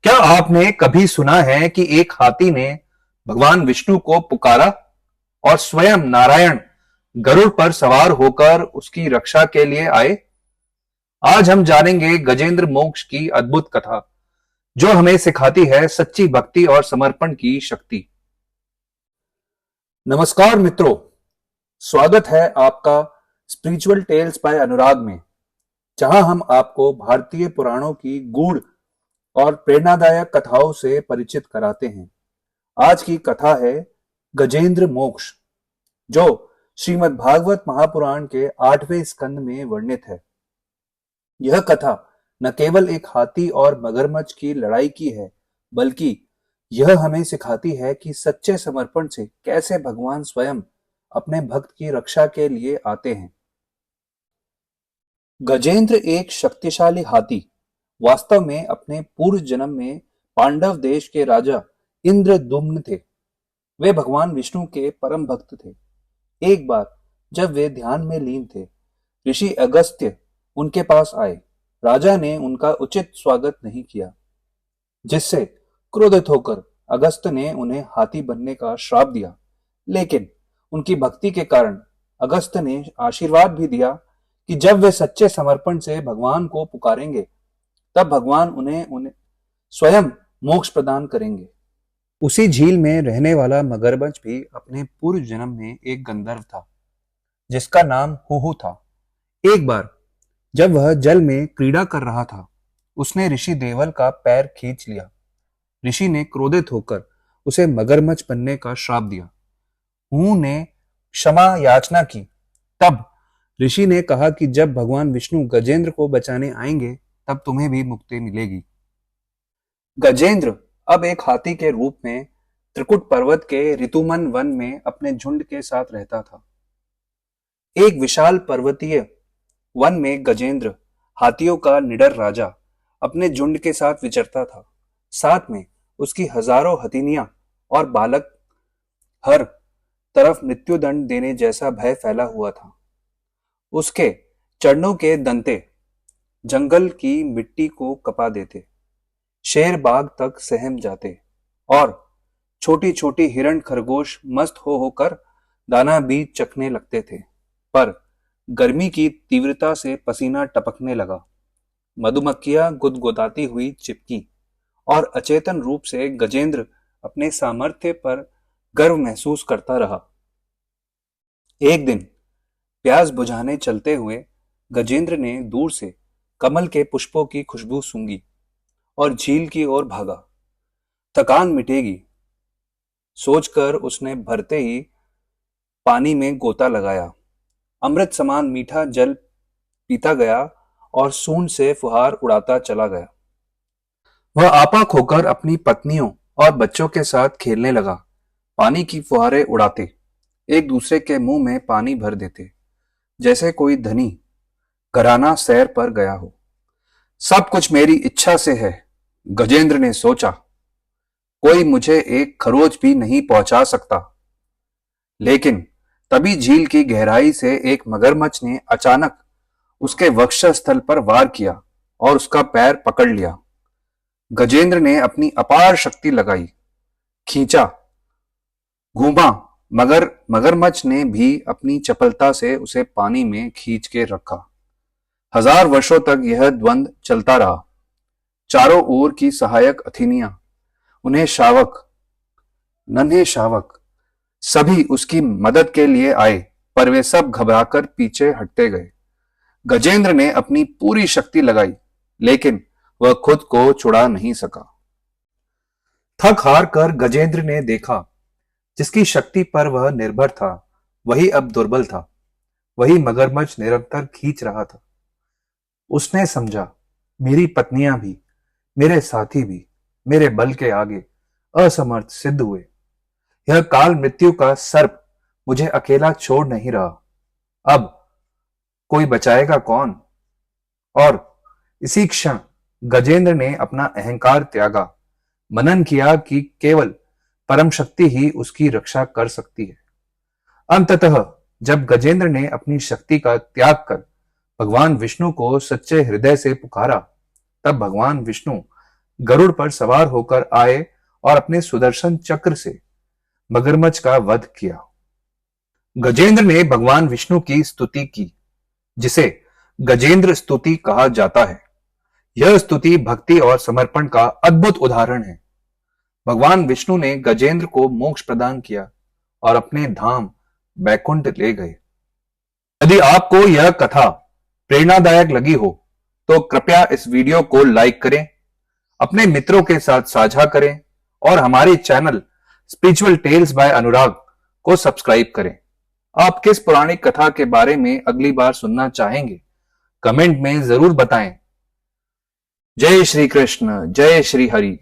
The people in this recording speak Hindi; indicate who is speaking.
Speaker 1: क्या आपने कभी सुना है कि एक हाथी ने भगवान विष्णु को पुकारा और स्वयं नारायण गरुड़ पर सवार होकर उसकी रक्षा के लिए आए? आज हम जानेंगे गजेंद्र मोक्ष की अद्भुत कथा, जो हमें सिखाती है सच्ची भक्ति और समर्पण की शक्ति। नमस्कार मित्रों, स्वागत है आपका स्पिरिचुअल टेल्स बाय अनुराग में, जहां हम आपको भारतीय पुराणों की गूढ़ और प्रेरणादायक कथाओं से परिचित कराते हैं। आज की कथा है गजेंद्र मोक्ष, जो श्रीमद् भागवत महापुराण के 8वें स्कंद में वर्णित है। यह कथा न केवल एक हाथी और मगरमच्छ की लड़ाई की है, बल्कि यह हमें सिखाती है कि सच्चे समर्पण से कैसे भगवान स्वयं अपने भक्त की रक्षा के लिए आते हैं। गजेंद्र एक शक्तिशाली हाथी वास्तव में अपने पूर्व जन्म में पांडव देश के राजा इंद्रद्युम्न थे। वे भगवान विष्णु के परम भक्त थे। एक बार जब वे ध्यान में लीन थे, ऋषि अगस्त्य उनके पास आए। राजा ने उनका उचित स्वागत नहीं किया, जिससे क्रोधित होकर अगस्त्य ने उन्हें हाथी बनने का श्राप दिया। लेकिन उनकी भक्ति के कारण अगस्त्य ने आशीर्वाद भी दिया कि जब वे सच्चे समर्पण से भगवान को पुकारेंगे, तब भगवान उन्हें स्वयं मोक्ष प्रदान करेंगे। उसी झील में रहने वाला मगरमच्छ भी अपने पूर्व जन्म में एक गंधर्व था, जिसका नाम हुहु था। एक बार जब वह जल में क्रीड़ा कर रहा था, उसने ऋषि देवल का पैर खींच लिया। ऋषि ने क्रोधित होकर उसे मगरमच्छ बनने का श्राप दिया। हुहु ने क्षमा याचना की। तब ऋषि ने कहा कि जब भगवान विष्णु गजेंद्र को बचाने आएंगे, तब तुम्हें भी मुक्ति मिलेगी। गजेंद्र अब एक हाथी के रूप में त्रिकुट पर्वत के ऋतुमन वन में अपने झुंड के साथ रहता था। एक विशाल पर्वतीय वन में गजेंद्र, हाथियों का निडर राजा, अपने झुंड के साथ विचरता था। साथ में उसकी हजारों हथिनियां और बालक। हर तरफ मृत्युदंड देने जैसा भय फैला हुआ था। उसके चरणों के दंते जंगल की मिट्टी को कपा देते, शेर बाघ तक सहम जाते और छोटी छोटी हिरण खरगोश मस्त हो होकर दाना बीज चखने लगते थे। पर गर्मी की तीव्रता से पसीना टपकने लगा। मधुमक्खियां गुदगुदाती हुई चिपकी और अचेतन रूप से गजेंद्र अपने सामर्थ्य पर गर्व महसूस करता रहा। एक दिन प्यास बुझाने चलते हुए गजेंद्र ने दूर से कमल के पुष्पों की खुशबू सूंघी और झील की ओर भागा। थकान मिटेगी सोचकर उसने भरते ही पानी में गोता लगाया। अमृत समान मीठा जल पीता गया और सूंड से फुहार उड़ाता चला गया। वह आपा खोकर अपनी पत्नियों और बच्चों के साथ खेलने लगा। पानी की फुहारें उड़ाते एक दूसरे के मुंह में पानी भर देते, जैसे कोई धनी घराना सैर पर गया हो। सब कुछ मेरी इच्छा से है, गजेंद्र ने सोचा। कोई मुझे एक खरोच भी नहीं पहुंचा सकता। लेकिन तभी झील की गहराई से एक मगरमच्छ ने अचानक उसके वक्षस्थल पर वार किया और उसका पैर पकड़ लिया। गजेंद्र ने अपनी अपार शक्ति लगाई, खींचा, घूमा, मगर मगरमच्छ ने भी अपनी चपलता से उसे पानी में खींच के रखा। 1000 वर्षों तक यह द्वंद्व चलता रहा। चारों ओर की सहायक हथिनियां, उन्हें शावक, नन्हे शावक सभी उसकी मदद के लिए आए, पर वे सब घबराकर पीछे हटते गए। गजेंद्र ने अपनी पूरी शक्ति लगाई, लेकिन वह खुद को छुड़ा नहीं सका। थक हार कर गजेंद्र ने देखा, जिसकी शक्ति पर वह निर्भर था, वही अब दुर्बल था। वही मगरमच्छ निरंतर खींच रहा था। उसने समझा, मेरी पत्नियां भी, मेरे साथी भी मेरे बल के आगे असमर्थ सिद्ध हुए। यह काल मृत्यु का सर्प मुझे अकेला छोड़ नहीं रहा। अब कोई बचाएगा कौन? और इसी क्षण गजेंद्र ने अपना अहंकार त्यागा। मनन किया कि केवल परम शक्ति ही उसकी रक्षा कर सकती है। अंततः जब गजेंद्र ने अपनी शक्ति का त्याग कर भगवान विष्णु को सच्चे हृदय से पुकारा, तब भगवान विष्णु गरुड़ पर सवार होकर आए और अपने सुदर्शन चक्र से मगरमच्छ का वध किया। गजेंद्र ने भगवान विष्णु की स्तुति की, जिसे गजेंद्र स्तुति कहा जाता है। यह स्तुति भक्ति और समर्पण का अद्भुत उदाहरण है। भगवान विष्णु ने गजेंद्र को मोक्ष प्रदान किया और अपने धाम बैकुंठ ले गए। यदि आपको यह कथा प्रेरणादायक लगी हो तो कृपया इस वीडियो को लाइक करें, अपने मित्रों के साथ साझा करें और हमारे चैनल स्पिरिचुअल टेल्स बाय अनुराग को सब्सक्राइब करें। आप किस पौराणिक कथा के बारे में अगली बार सुनना चाहेंगे, कमेंट में जरूर बताएं। जय श्री कृष्ण, जय श्री हरि।